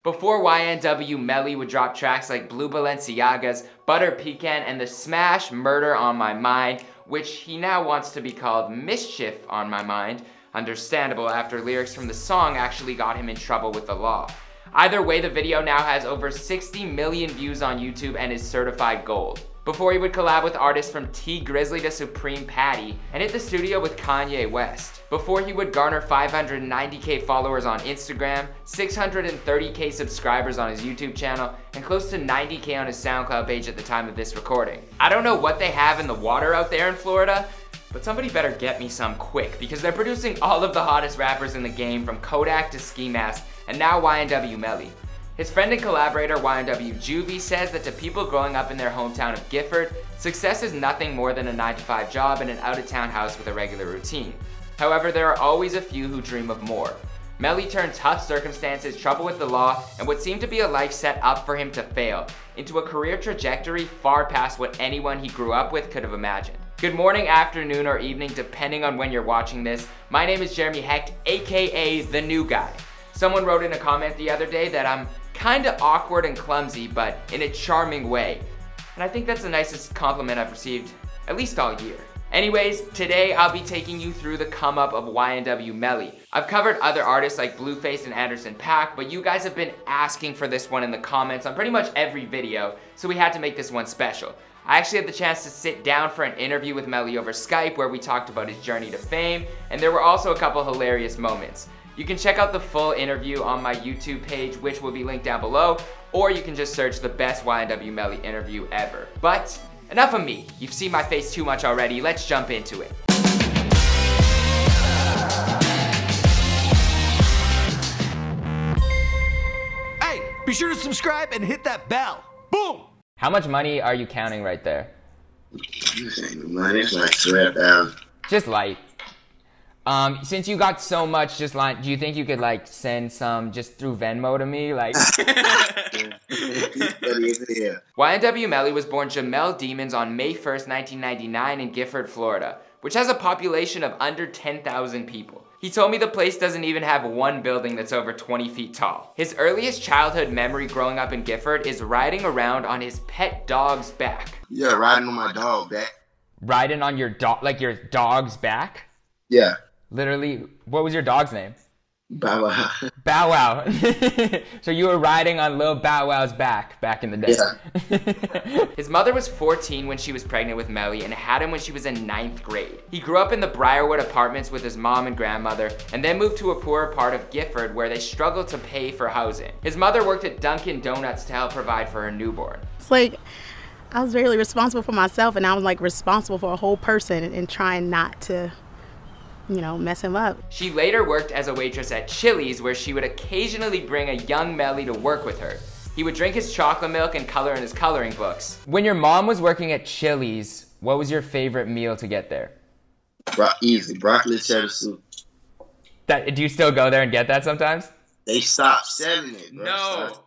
Before YNW Melly would drop tracks like Blue Balenciagas, Butter Pecan, and the smash Murder on My Mind, which he now wants to be called Mischief on My Mind, understandable after lyrics from the song actually got him in trouble with the law. Either way, the video now has over 60 million views on YouTube and is certified gold. Before he would collab with artists from T Grizzly to Supreme Patty and hit the studio with Kanye West. Before he would garner 590k followers on Instagram, 630k subscribers on his YouTube channel, and close to 90k on his SoundCloud page at the time of this recording. I don't know what they have in the water out there in Florida, but somebody better get me some quick, because they're producing all of the hottest rappers in the game, from Kodak to Ski Mask, and now YNW Melly. His friend and collaborator YNW Juvie says that to people growing up in their hometown of Gifford, success is nothing more than a 9-to-5 job in an out-of-town house with a regular routine. However, there are always a few who dream of more. Melly turned tough circumstances, trouble with the law, and what seemed to be a life set up for him to fail, into a career trajectory far past what anyone he grew up with could have imagined. Good morning, afternoon, or evening, depending on when you're watching this. My name is Jeremy Hecht, aka The New Guy. Someone wrote in a comment the other day that I'm kinda awkward and clumsy, but in a charming way. And I think that's the nicest compliment I've received, at least all year. Anyways, today I'll be taking you through the come up of YNW Melly. I've covered other artists like Blueface and Anderson .Paak, but you guys have been asking for this one in the comments on pretty much every video, so we had to make this one special. I actually had the chance to sit down for an interview with Melly over Skype where we talked about his journey to fame, and there were also a couple hilarious moments. You can check out the full interview on my YouTube page, which will be linked down below, or you can just search the best YNW Melly interview ever. But enough of me. You've seen my face too much already. Let's jump into it. Hey, be sure to subscribe and hit that bell. Boom! How much money are you counting right there? This ain't no money, it's like 12,000. Just light. Since you got so much, just like, do you think you could like send some just through Venmo to me? Like, YNW Melly was born Jamel Demons on May 1st, 1999 in Gifford, Florida, which has a population of under 10,000 people. He told me the place doesn't even have one building that's over 20 feet tall. His earliest childhood memory growing up in Gifford is riding around on his pet dog's back. Yeah, riding on my dog back. Riding on your dog, like your dog's back? Yeah. Literally, what was your dog's name? Bow Wow. Bow Wow. So you were riding on Lil Bow Wow's back in the day. Yeah. His mother was 14 when she was pregnant with Melly and had him when she was in 9th grade. He grew up in the Briarwood apartments with his mom and grandmother, and then moved to a poorer part of Gifford where they struggled to pay for housing. His mother worked at Dunkin' Donuts to help provide for her newborn. It's like I was really responsible for myself, and I was like responsible for a whole person and trying not to, mess him up. She later worked as a waitress at Chili's, where she would occasionally bring a young Melly to work with her. He would drink his chocolate milk and color in his coloring books. When your mom was working at Chili's, what was your favorite meal to get there? Easy, broccoli cheddar soup. Do you still go there and get that sometimes? They stopped selling it, bro. No.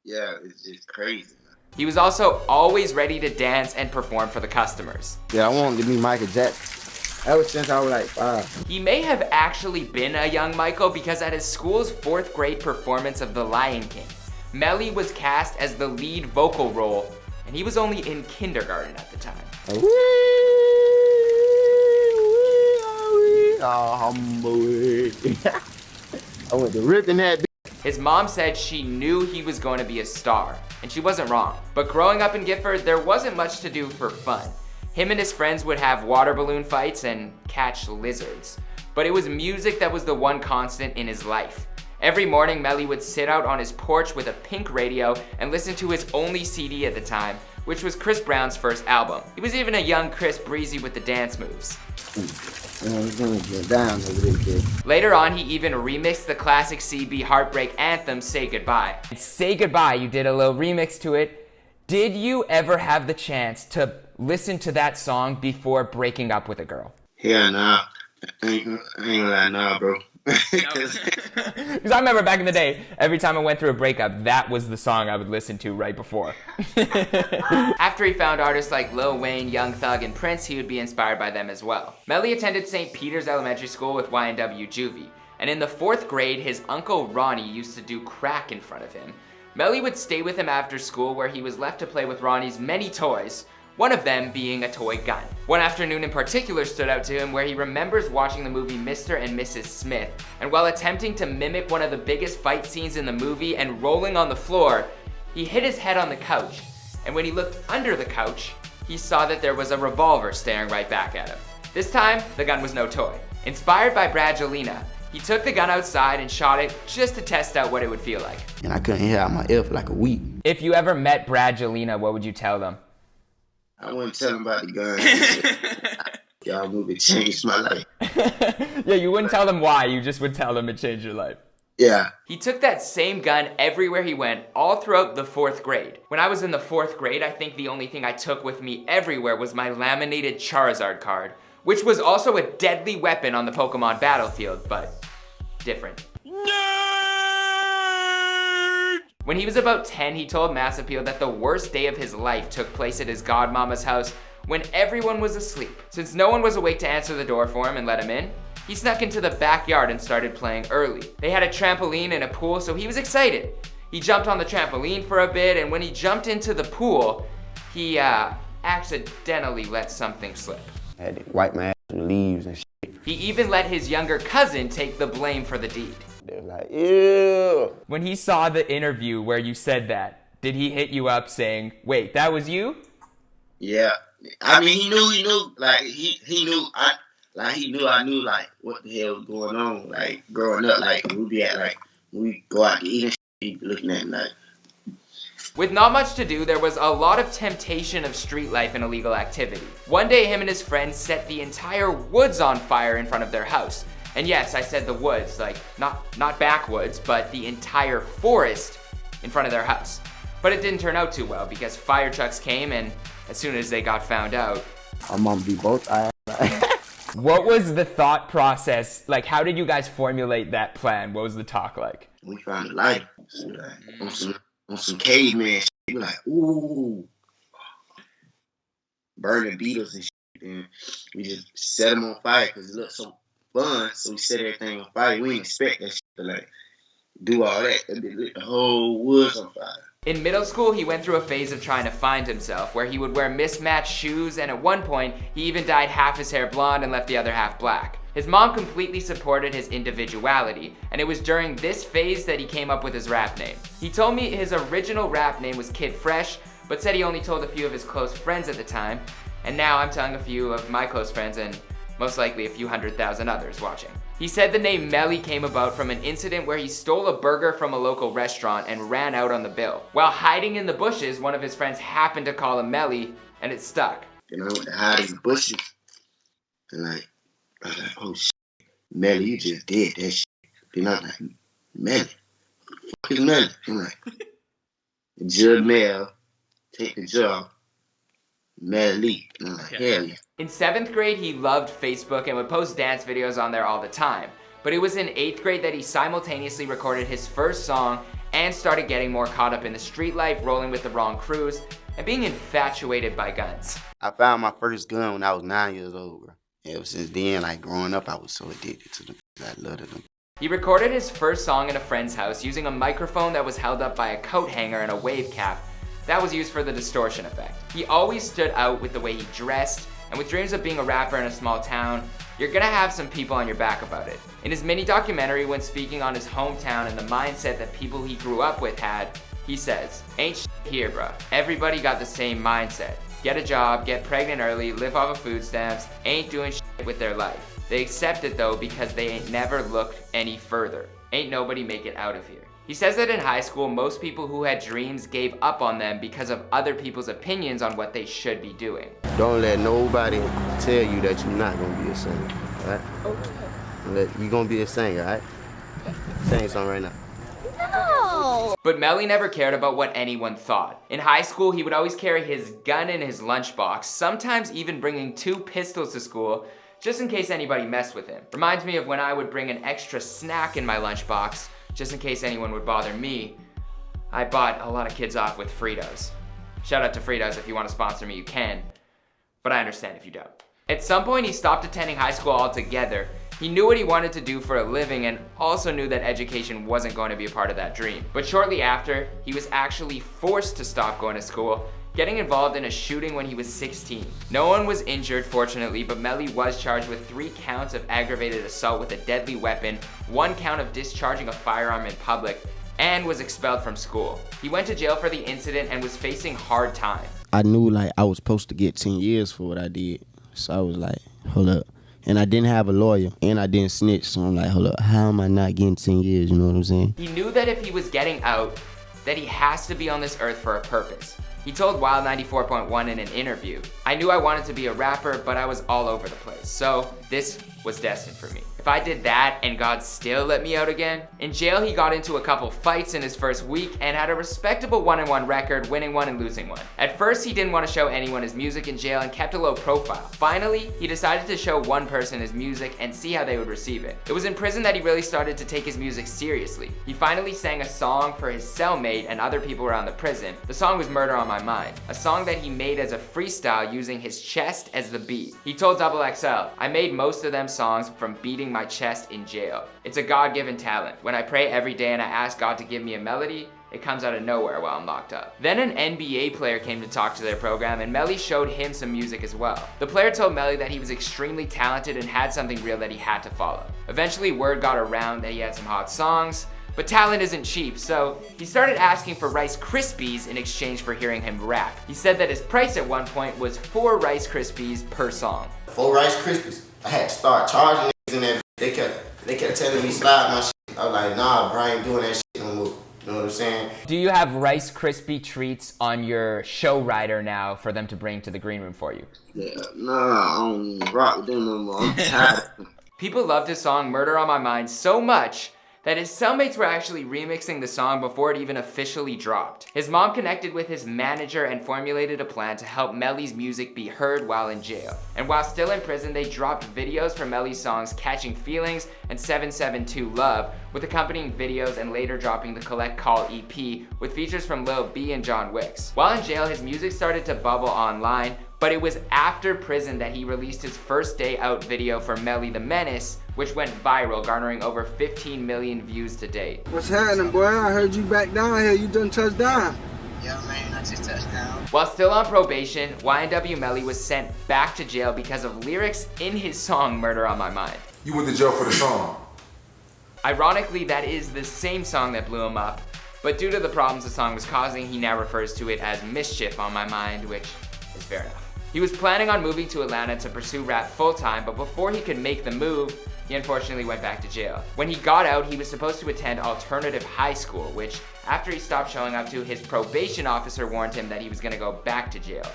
Yeah, it's just crazy. He was also always ready to dance and perform for the customers. Yeah, I wanted to be Michael Jackson. Ever since I was like 5. He may have actually been a young Michael because at his school's 4th grade performance of The Lion King, Melly was cast as the lead vocal role, and he was only in kindergarten at the time. I went to ripping that. His mom said she knew he was going to be a star, and she wasn't wrong. But growing up in Gifford, there wasn't much to do for fun. Him and his friends would have water balloon fights and catch lizards. But it was music that was the one constant in his life. Every morning, Melly would sit out on his porch with a pink radio and listen to his only CD at the time, which was Chris Brown's first album. He was even a young Chris Breezy with the dance moves. Later on, he even remixed the classic CB Heartbreak anthem, Say Goodbye. Say Goodbye, you did a little remix to it. Did you ever have the chance to listen to that song before breaking up with a girl? Hell nah. I ain't gonna lie, nah, bro. Because I remember back in the day, every time I went through a breakup, that was the song I would listen to right before. After he found artists like Lil Wayne, Young Thug, and Prince, he would be inspired by them as well. Melly attended St. Peter's Elementary School with YNW Juvie. and in the 4th grade, his uncle Ronnie used to do crack in front of him. Melly would stay with him after school where he was left to play with Ronnie's many toys, one of them being a toy gun. One afternoon in particular stood out to him where he remembers watching the movie Mr. and Mrs. Smith, and while attempting to mimic one of the biggest fight scenes in the movie and rolling on the floor, he hit his head on the couch, and when he looked under the couch, he saw that there was a revolver staring right back at him. This time, the gun was no toy. Inspired by Bradgelina, he took the gun outside and shot it just to test out what it would feel like. And I couldn't hear out my ear for like a week. If you ever met Bradgelina, what would you tell them? I wouldn't tell him about the gun. Y'all movie changed my life. Yeah, you wouldn't tell them why, you just would tell them it changed your life. Yeah. He took that same gun everywhere he went, all throughout the 4th grade. When I was in the 4th grade, I think the only thing I took with me everywhere was my laminated Charizard card, which was also a deadly weapon on the Pokemon battlefield, but different. When he was about 10, he told Mass Appeal that the worst day of his life took place at his godmama's house when everyone was asleep. Since no one was awake to answer the door for him and let him in, he snuck into the backyard and started playing early. They had a trampoline and a pool, so he was excited. He jumped on the trampoline for a bit, and when he jumped into the pool, he accidentally let something slip. I had to wipe my ass with leaves and shit. He even let his younger cousin take the blame for the deed. They were like, ew. When he saw the interview where you said that, did he hit you up saying, wait, that was you? Yeah. I mean, he knew, like, he knew, I knew, like, what the hell was going on, like, growing up, like, we go out to eat and shit, he be looking at me like. With not much to do, there was a lot of temptation of street life and illegal activity. One day, him and his friends set the entire woods on fire in front of their house. And yes, I said the woods, like, not backwoods, but the entire forest in front of their house. But it didn't turn out too well because fire trucks came, and as soon as they got found out, My mom beat both eyes. What was the thought process? Like, how did you guys formulate that plan? What was the talk like? We found a light, so like, on some caveman shit. We like, ooh, burning beetles and shit. And we just set them on fire because it looked so fun. So we set everything on fire. We didn't expect that shit to like do all that. It lit the whole woods on fire. In middle school, he went through a phase of trying to find himself, where he would wear mismatched shoes, and at one point, he even dyed half his hair blonde and left the other half black. His mom completely supported his individuality, and it was during this phase that he came up with his rap name. He told me his original rap name was Kid Fresh, but said he only told a few of his close friends at the time, and now I'm telling a few of my close friends and most likely a few 100,000 others watching. He said the name Melly came about from an incident where he stole a burger from a local restaurant and ran out on the bill. While hiding in the bushes, one of his friends happened to call him Melly, and it stuck. And I went to hide in the bushes. And like, I was like, oh shit, Melly, you just did that shit. Then I was like, Melly, fuck is Melly? I'm like, Jud Mel, take the job, Melly. And I'm like, hell yeah. In 7th grade, he loved Facebook and would post dance videos on there all the time. But it was in 8th grade that he simultaneously recorded his first song and started getting more caught up in the street life, rolling with the wrong crews, and being infatuated by guns. I found my first gun when I was 9 years old, bro. Ever since then, like growing up, I was so addicted to them. I loved them. He recorded his first song in a friend's house using a microphone that was held up by a coat hanger and a wave cap that was used for the distortion effect. He always stood out with the way he dressed, and with dreams of being a rapper in a small town, you're gonna have some people on your back about it. In his mini documentary, when speaking on his hometown and the mindset that people he grew up with had, he says, "Ain't shit here, bruh. Everybody got the same mindset. Get a job, get pregnant early, live off of food stamps, ain't doing shit with their life. They accept it though because they ain't never looked any further. Ain't nobody make it out of here." He says that in high school, most people who had dreams gave up on them because of other people's opinions on what they should be doing. Don't let nobody tell you that you're not gonna be a singer, right? Okay. You're gonna be a singer, right? Sing something right now. No! But Melly never cared about what anyone thought. In high school, he would always carry his gun in his lunchbox, sometimes even bringing 2 pistols to school, just in case anybody messed with him. Reminds me of when I would bring an extra snack in my lunchbox, just in case anyone would bother me. I bought a lot of kids off with Fritos. Shout out to Fritos, if you want to sponsor me, you can, but I understand if you don't. At some point, he stopped attending high school altogether, He knew what he wanted to do for a living and also knew that education wasn't going to be a part of that dream. But shortly after, he was actually forced to stop going to school, getting involved in a shooting when he was 16. No one was injured, fortunately, but Melly was charged with 3 counts of aggravated assault with a deadly weapon, 1 count of discharging a firearm in public, and was expelled from school. He went to jail for the incident and was facing hard time. I knew like I was supposed to get 10 years for what I did. So I was like, hold up. And I didn't have a lawyer and I didn't snitch. So I'm like, hold up, how am I not getting 10 years? You know what I'm saying? He knew that if he was getting out, that he has to be on this earth for a purpose. He told Wild 94.1 in an interview, "I knew I wanted to be a rapper, but I was all over the place. So this was destined for me. If I did that and God still let me out again." In jail, he got into a couple fights in his first week and had a respectable 1-1 record, winning one and losing one. At first, he didn't want to show anyone his music in jail and kept a low profile. Finally, he decided to show one person his music and see how they would receive it. It was in prison that he really started to take his music seriously. He finally sang a song for his cellmate and other people around the prison. The song was Murder on My Mind, a song that he made as a freestyle using his chest as the beat. He told XXL, "I made most of them songs from beating my chest in jail. It's a God-given talent. When I pray every day and I ask God to give me a melody, it comes out of nowhere while I'm locked up." Then an NBA player came to talk to their program and Melly showed him some music as well. The player told Melly that he was extremely talented and had something real that he had to follow. Eventually word got around that he had some hot songs, but talent isn't cheap, so he started asking for Rice Krispies in exchange for hearing him rap. He said that his price at one point was 4 Rice Krispies per song. 4 Rice Krispies. I had to start charging niggas in that. They kept telling me slide my shit. I was like, nah, bro, I ain't doing that shit no more. You know what I'm saying? Do you have Rice Krispie treats on your show rider now for them to bring to the green room for you? Yeah, nah, I don't rock with them no more. I'm tired. People loved his song Murder on My Mind so much that his cellmates were actually remixing the song before it even officially dropped. His mom connected with his manager and formulated a plan to help Melly's music be heard while in jail. And while still in prison, they dropped videos for Melly's songs Catching Feelings and 772 Love, with accompanying videos, and later dropping the Collect Call EP with features from Lil B and John Wicks. While in jail, his music started to bubble online, but it was after prison that he released his first day out video for Melly the Menace, which went viral, garnering over 15 million views to date. What's happening, boy? I heard you back down here. You done touched down. Yeah, man, I just touched down. While still on probation, YNW Melly was sent back to jail because of lyrics in his song Murder on My Mind. You went to jail for the song. Ironically, that is the same song that blew him up, but due to the problems the song was causing, he now refers to it as Mischief on My Mind, which is fair enough. He was planning on moving to Atlanta to pursue rap full-time, but before he could make the move, he unfortunately went back to jail. When he got out, he was supposed to attend alternative high school, which, after he stopped showing up to, his probation officer warned him that he was gonna go back to jail.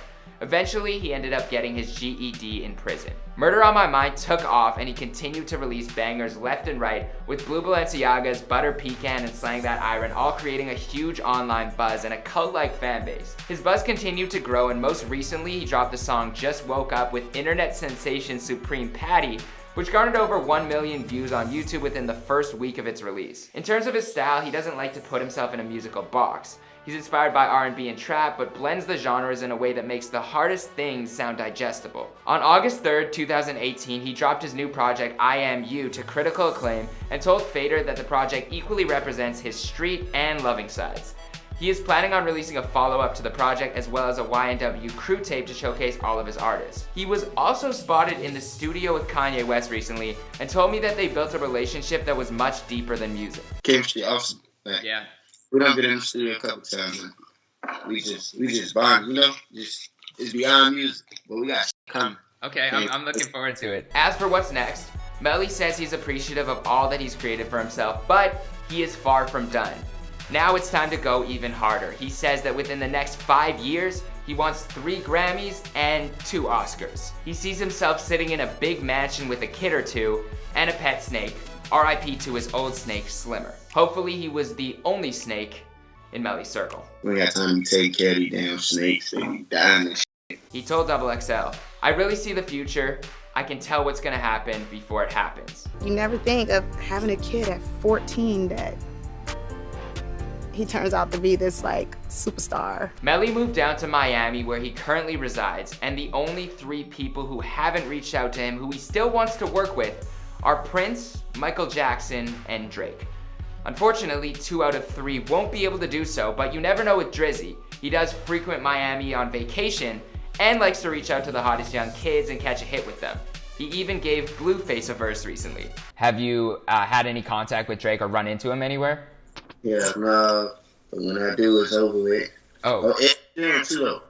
Eventually, he ended up getting his GED in prison. Murder on My Mind took off, and he continued to release bangers left and right, with Blue Balenciagas, Butter Pecan, and Slang That Iron all creating a huge online buzz and a cult-like fan base. His buzz continued to grow, and most recently, he dropped the song Just Woke Up with internet sensation Supreme Patty, which garnered over 1 million views on YouTube within the first week of its release. In terms of his style, he doesn't like to put himself in a musical box. He's inspired by R&B and trap, but blends the genres in a way that makes the hardest things sound digestible. On August 3rd, 2018, he dropped his new project, I Am You, to critical acclaim and told Fader that the project equally represents his street and loving sides. He is planning on releasing a follow-up to the project as well as a YNW crew tape to showcase all of his artists. He was also spotted in the studio with Kanye West recently and told me that they built a relationship that was much deeper than music. Chemistry, awesome. Yeah. We done been in the studio a couple times. Man. We just bond, you know? It's beyond music, but we got shit coming. Okay, I'm looking forward to it. As for what's next, Melly says he's appreciative of all that he's created for himself, but he is far from done. Now it's time to go even harder. He says that within the next 5 years, he wants 3 Grammys and 2 Oscars. He sees himself sitting in a big mansion with a kid or 2 and a pet snake. RIP to his old snake, Slimmer. Hopefully he was the only snake in Melly's circle. We got time to take care of these damn snakes and dying and shit. He told XXL, "I really see the future. I can tell what's gonna happen before it happens." You never think of having a kid at 14 that he turns out to be this like superstar. Melly moved down to Miami where he currently resides, and the only 3 people who haven't reached out to him who he still wants to work with are Prince, Michael Jackson, and Drake. Unfortunately, 2 out of 3 won't be able to do so, but you never know with Drizzy. He does frequent Miami on vacation and likes to reach out to the hottest young kids and catch a hit with them. He even gave Blueface a verse recently. Have you had any contact with Drake or run into him anywhere? Yeah, no. But when I do, it's over with. Oh. Ed Sheeran too, though.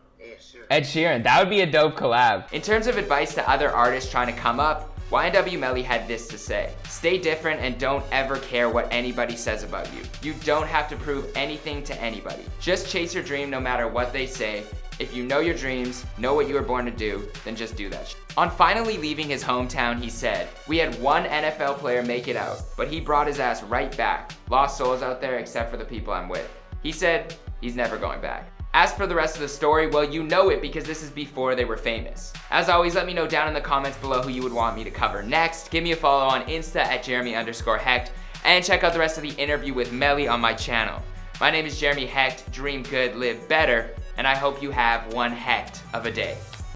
Ed Sheeran, that would be a dope collab. In terms of advice to other artists trying to come up, YNW Melly had this to say. Stay different and don't ever care what anybody says about you. You don't have to prove anything to anybody. Just chase your dream no matter what they say. If you know your dreams, know what you were born to do, then just do that shit. On finally leaving his hometown, he said, "We had one NFL player make it out, but he brought his ass right back. Lost souls out there except for the people I'm with." He said he's never going back. As for the rest of the story, well, you know it because this is before they were famous. As always, let me know down in the comments below who you would want me to cover next. Give me a follow on Insta at Jeremy_Hecht, and check out the rest of the interview with Melly on my channel. My name is Jeremy Hecht. Dream good, live better, and I hope you have one hecht of a day.